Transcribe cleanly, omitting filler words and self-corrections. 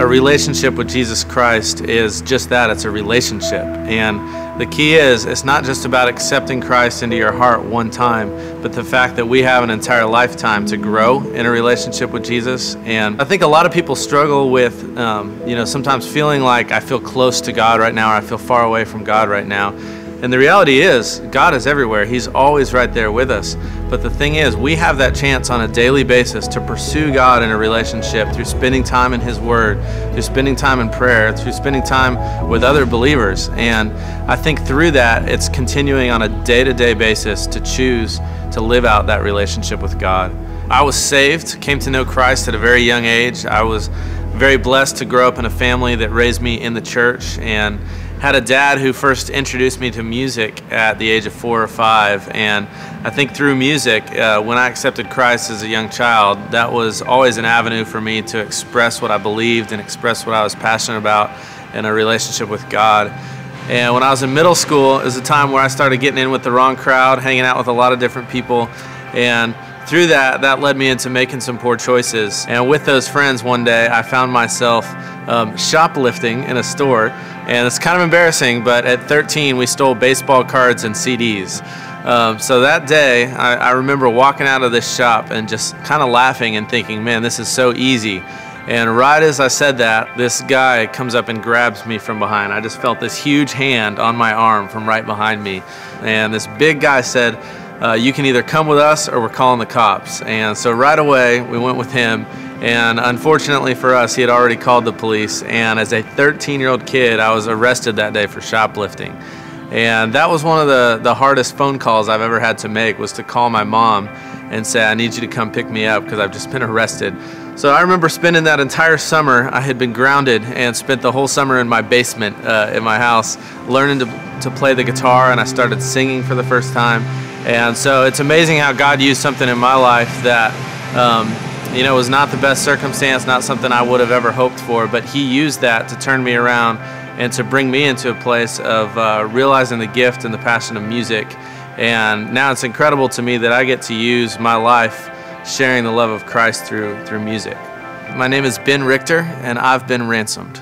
a relationship with Jesus Christ is just that. It's a relationship. And the key is, it's not just about accepting Christ into your heart one time, but the fact that we have an entire lifetime to grow in a relationship with Jesus. And I think a lot of people struggle with, sometimes feeling like I feel close to God right now, or I feel far away from God right now. And the reality is, God is everywhere. He's always right there with us. But the thing is, we have that chance on a daily basis to pursue God in a relationship through spending time in His Word, through spending time in prayer, through spending time with other believers. And I think through that, it's continuing on a day-to-day basis to choose to live out that relationship with God. I was saved, came to know Christ at a very young age. I was very blessed to grow up in a family that raised me in the church, and had a dad who first introduced me to music at the age of 4 or 5. And I think through music, when I accepted Christ as a young child, that was always an avenue for me to express what I believed and express what I was passionate about in a relationship with God. And when I was in middle school, it was a time where I started getting in with the wrong crowd, hanging out with a lot of different people. And through that led me into making some poor choices. And with those friends one day, I found myself shoplifting in a store. And it's kind of embarrassing, but at 13, we stole baseball cards and CDs. So that day, I remember walking out of this shop and just kind of laughing and thinking, man, this is so easy. And right as I said that, this guy comes up and grabs me from behind. I just felt this huge hand on my arm from right behind me. And this big guy said, you can either come with us or we're calling the cops. And so right away, we went with him. And unfortunately for us, he had already called the police. And as a 13-year-old kid, I was arrested that day for shoplifting. And that was one of the hardest phone calls I've ever had to make, was to call my mom and say, I need you to come pick me up because I've just been arrested. So I remember spending that entire summer. I had been grounded and spent the whole summer in my basement in my house, learning to play the guitar, and I started singing for the first time. And so it's amazing how God used something in my life that was not the best circumstance, not something I would have ever hoped for, but He used that to turn me around and to bring me into a place of realizing the gift and the passion of music. And now it's incredible to me that I get to use my life sharing the love of Christ through music. My name is Ben Richter, and I've been ransomed.